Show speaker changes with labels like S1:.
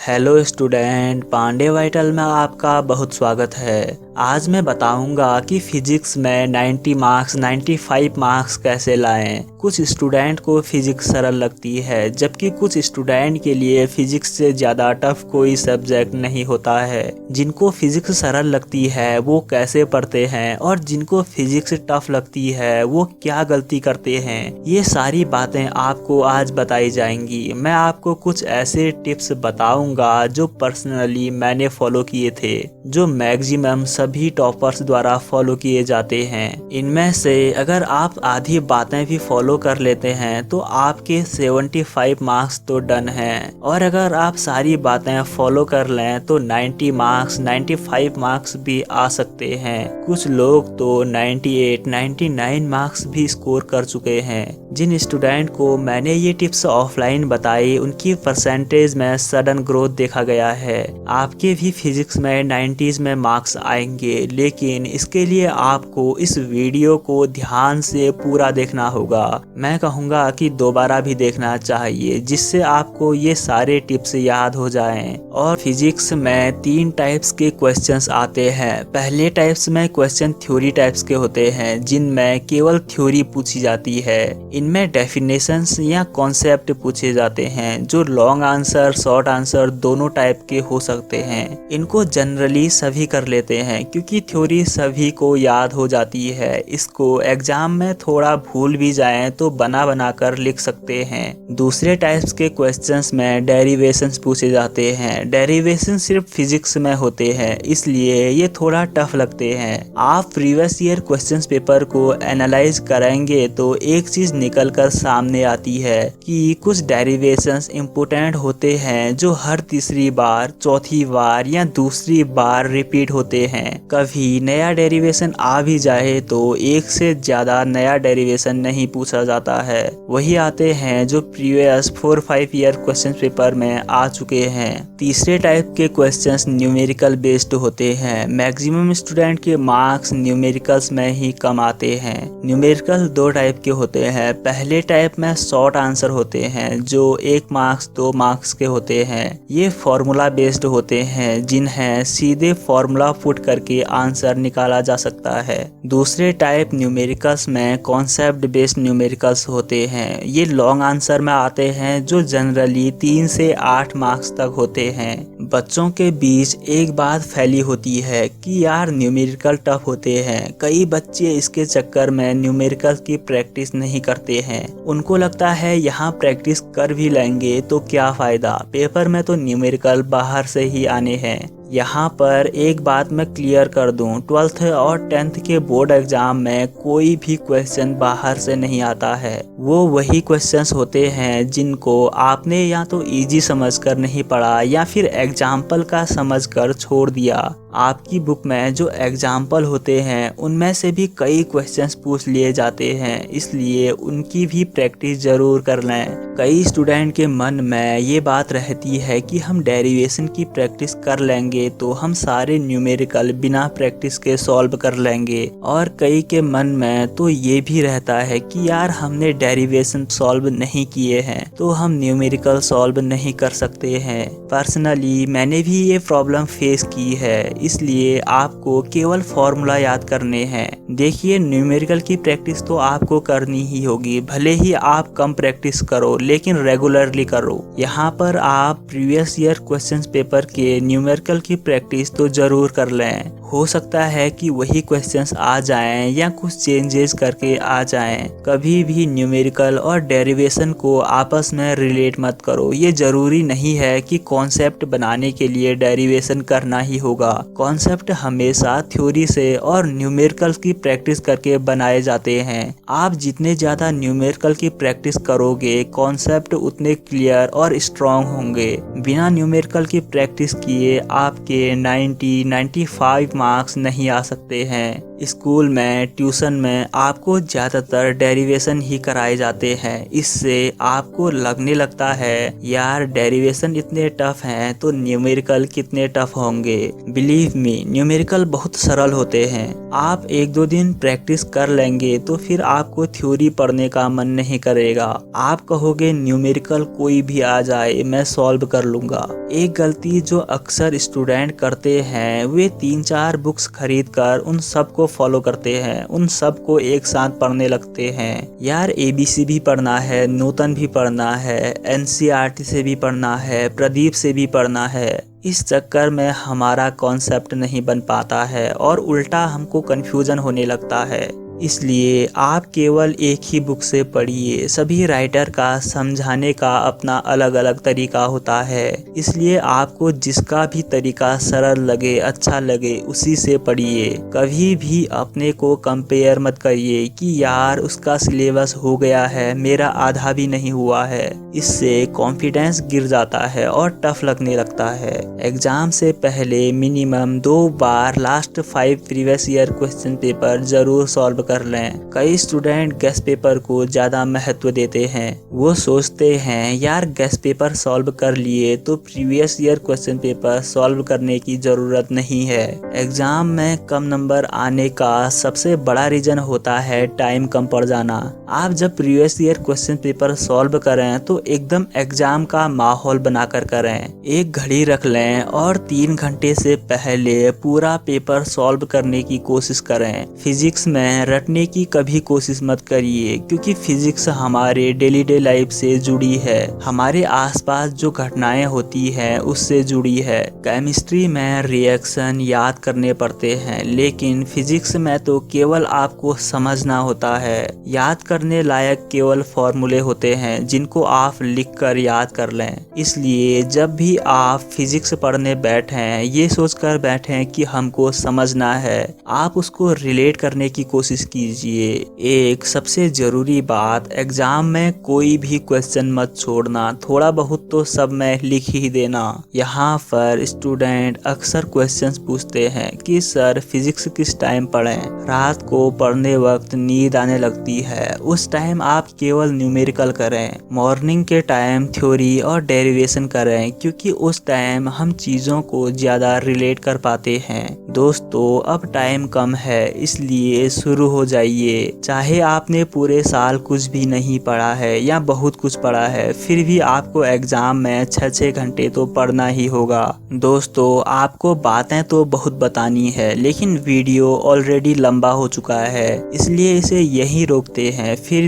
S1: Hello student, Pandey vital में आपका बहुत स्वागत है। आज मैं बताऊंगा कि फिजिक्स में 90 मार्क्स 95 मार्क्स कैसे लाएं। कुछ स्टूडेंट को फिजिक्स सरल लगती है, जबकि कुछ स्टूडेंट के लिए फिजिक्स से ज़्यादा टफ कोई सब्जेक्ट नहीं होता है। जिनको फिजिक्स सरल लगती है वो कैसे पढ़ते हैं और जिनको फिजिक्स टफ लगती है वो क्या गलती करते हैं, ये सारी बातें आपको आज बताई जाएंगी। मैं आपको कुछ ऐसे टिप्स बताऊंगा जो पर्सनली मैंने फॉलो किए थे, जो मैक्सिमम सभी टॉपर्स द्वारा फॉलो किए जाते हैं। इनमें से अगर आप आधी बातें भी फॉलो कर लेते हैं तो आपके 75 मार्क्स तो डन हैं, और अगर आप सारी बातें फॉलो कर लें तो 90 मार्क्स 95 मार्क्स भी आ सकते हैं। कुछ लोग तो 98 99 मार्क्स भी स्कोर कर चुके हैं। जिन स्टूडेंट को मैंने ये टिप्स ऑफलाइन बताई उनकी परसेंटेज में सडन ग्रोथ देखा गया है। आपके भी फिजिक्स में 90s में मार्क्स आएंगे, लेकिन इसके लिए आपको इस वीडियो को ध्यान से पूरा देखना होगा। मैं कहूँगा कि दोबारा भी देखना चाहिए, जिससे आपको ये सारे टिप्स याद हो जाएं। और फिजिक्स में 3 टाइप्स के क्वेश्चंस आते हैं। पहले टाइप्स में क्वेश्चन थ्योरी टाइप्स के होते हैं, जिनमें केवल थ्योरी पूछी जाती है। इनमें डेफिनेशंस या कॉन्सेप्ट पूछे जाते हैं, जो लॉन्ग आंसर शॉर्ट आंसर दोनों टाइप के हो सकते हैं। इनको जनरली सभी कर लेते हैं क्योंकि थ्योरी सभी को याद हो जाती है। इसको एग्जाम में थोड़ा भूल भी जाएं तो बना बना कर लिख सकते हैं। दूसरे टाइप्स के क्वेश्चंस में डेरिवेशंस पूछे जाते हैं। डेरिवेशन सिर्फ फिजिक्स में होते हैं, इसलिए ये थोड़ा टफ लगते हैं। आप प्रीवियस ईयर क्वेश्चंस पेपर को एनालाइज करेंगे तो एक चीज निकल कर सामने आती है कि कुछ डेरिवेशंस इम्पोर्टेंट होते हैं जो हर तीसरी बार, चौथी बार या दूसरी बार रिपीट होते हैं। कभी नया डेरिवेशन आ भी जाए तो एक से ज्यादा नया डेरिवेशन नहीं पूछा जाता है। वही आते हैं जो प्रीवियस 4-5 ईयर क्वेश्चन पेपर में आ चुके हैं। तीसरे टाइप के क्वेश्चंस न्यूमेरिकल बेस्ड होते हैं। मैक्सिमम स्टूडेंट के मार्क्स न्यूमेरिकल्स में ही कम आते हैं। न्यूमेरिकल 2 टाइप के होते हैं। पहले टाइप में शॉर्ट आंसर होते हैं, जो 1 मार्क्स 2 मार्क्स के होते हैं। ये फॉर्मूला बेस्ड होते हैं, जिन्हें सीधे फॉर्मूला पुट करके आंसर निकाला जा सकता है। दूसरे टाइप न्यूमेरिकल्स में कॉन्सेप्ट बेस्ड न्यूमेरिकल्स होते हैं। ये लॉन्ग आंसर में आते हैं, जो जनरली 3 से 8 मार्क्स तक होते हैं। बच्चों के बीच एक बात फैली होती है कि यार न्यूमेरिकल टफ होते हैं। कई बच्चे इसके चक्कर में न्यूमेरिकल की प्रैक्टिस नहीं करते हैं। उनको लगता है यहाँ प्रैक्टिस कर भी लेंगे तो क्या फायदा, पेपर में तो न्यूमेरिकल बाहर से ही आने हैं। यहाँ पर एक बात मैं क्लियर कर दूं, 12th और 10th के बोर्ड एग्जाम में कोई भी क्वेश्चन बाहर से नहीं आता है। वो वही क्वेश्चंस होते हैं जिनको आपने या तो इजी समझकर नहीं पढ़ा या फिर एग्जाम्पल का समझकर छोड़ दिया। आपकी बुक में जो एग्जाम्पल होते हैं उनमें से भी कई क्वेश्चंस पूछ लिए जाते हैं, इसलिए उनकी भी प्रैक्टिस जरूर कर लें। कई स्टूडेंट के मन में ये बात रहती है कि हम डेरिवेशन की प्रैक्टिस कर लेंगे तो हम सारे न्यूमेरिकल बिना प्रैक्टिस के सॉल्व कर लेंगे, और कई के मन में तो ये भी रहता है कि यार हमने डेरिवेशन सॉल्व नहीं किए हैं तो हम न्यूमेरिकल सॉल्व नहीं कर सकते हैं। पर्सनली मैंने भी ये प्रॉब्लम फेस की है, इसलिए आपको केवल फॉर्मूला याद करने हैं। देखिए, न्यूमेरिकल की प्रैक्टिस तो आपको करनी ही होगी, भले ही आप कम प्रैक्टिस करो लेकिन रेगुलरली करो। यहाँ पर आप प्रीवियस ईयर क्वेश्चंस पेपर के न्यूमेरिकल की प्रैक्टिस तो जरूर कर लें। हो सकता है कि वही क्वेश्चंस आ जाएं या कुछ चेंजेस करके आ जाएं। कभी भी न्यूमेरिकल और डेरिवेशन को आपस में रिलेट मत करो। ये जरूरी नहीं है कि कॉन्सेप्ट बनाने के लिए डेरिवेशन करना ही होगा। कॉन्सेप्ट हमेशा थ्योरी से और न्यूमेरिकल की प्रैक्टिस करके बनाए जाते हैं। आप जितने ज्यादा न्यूमेरिकल की प्रैक्टिस करोगे, कॉन्सेप्ट उतने क्लियर और स्ट्रॉन्ग होंगे। बिना न्यूमेरिकल की प्रैक्टिस किए आपके 90-95 मार्क्स नहीं आ सकते हैं। स्कूल में, ट्यूशन में आपको ज़्यादातर डेरिवेशन ही कराए जाते हैं। इससे आपको लगने लगता है यार डेरिवेशन इतने टफ हैं तो न्यूमेरिकल कितने टफ होंगे। बिलीव बिलीव मी, न्यूमेरिकल बहुत सरल होते हैं। आप 1-2 दिन प्रैक्टिस कर लेंगे तो फिर आपको थ्योरी पढ़ने का मन नहीं करेगा। आप कहोगे न्यूमेरिकल कोई भी आ जाए मैं सॉल्व कर लूंगा। एक गलती जो अक्सर स्टूडेंट करते हैं वे 3-4 बुक्स खरीद कर उन सबको फॉलो करते हैं, उन सबको एक साथ पढ़ने लगते हैं। यार ABC भी पढ़ना है, नूतन भी पढ़ना है, NCERT से भी पढ़ना है, प्रदीप से भी पढ़ना है। इस चक्कर में हमारा कॉन्सेप्ट नहीं बन पाता है और उल्टा हमको कन्फ्यूजन होने लगता है। इसलिए आप केवल एक ही बुक से पढ़िए। सभी राइटर का समझाने का अपना अलग अलग तरीका होता है, इसलिए आपको जिसका भी तरीका सरल लगे, अच्छा लगे, उसी से पढ़िए। कभी भी अपने को कंपेयर मत करिए कि यार उसका सिलेबस हो गया है, मेरा आधा भी नहीं हुआ है। इससे कॉन्फिडेंस गिर जाता है और टफ लगने लगता है। एग्जाम से पहले मिनिमम 2 बार last 5 previous year question paper जरूर सॉल्व कर लें। कई स्टूडेंट गेस्ट पेपर को ज़्यादा महत्व देते हैं। वो सोचते हैं यार गेस्ट पेपर सॉल्व कर लिए तो previous year question paper solve करने की ज़रूरत नहीं है। एग्ज़ाम में कम नंबर आने का सबसे बड़ा रीज़न होता है टाइम कम पड़ जाना। आप जब previous year question paper solve करें तो एकदम एग्ज़ाम का माहौल बनाकर करें। एक घड़ी रख लें और 3 घंटे से पहले पूरा पेपर सॉल्व करने की कोशिश करें। फिजिक्स में रटने की कभी कोशिश मत करिए, क्योंकि फिजिक्स हमारे डेली डे लाइफ से जुड़ी है, हमारे आसपास जो घटनाएं होती हैं उससे जुड़ी है। केमिस्ट्री में रिएक्शन याद करने पड़ते हैं, लेकिन फिजिक्स में तो केवल आपको समझना होता है। याद करने लायक केवल फॉर्मूले होते हैं जिनको आप लिखकर याद कर लें। इसलिए जब भी आप फिजिक्स पढ़ने बैठें ये सोचकर बैठें कि हमको समझना है, आप उसको रिलेट करने की कोशिश कीजिए। एक सबसे जरूरी बात, एग्जाम में कोई भी क्वेश्चन मत छोड़ना, थोड़ा बहुत तो सब में लिख ही देना। यहाँ पर स्टूडेंट अक्सर क्वेश्चंस पूछते हैं कि सर फिजिक्स किस टाइम पढ़ें। रात को पढ़ने वक्त नींद आने लगती है, उस टाइम आप केवल न्यूमेरिकल करें। मॉर्निंग के टाइम थ्योरी और डेरिवेशन करें, क्योंकि उस टाइम हम चीज़ों को ज़्यादा रिलेट कर पाते हैं। दोस्तों अब टाइम कम है, इसलिए शुरू हो जाइए। चाहे आपने पूरे साल कुछ भी नहीं पढ़ा है या बहुत कुछ पढ़ा है, फिर भी आपको एग्जाम में 6-6 घंटे तो पढ़ना ही होगा। दोस्तों आपको बातें तो बहुत बतानी है, लेकिन वीडियो ऑलरेडी लंबा हो चुका है, इसलिए इसे यहीं रोकते हैं। फिर भी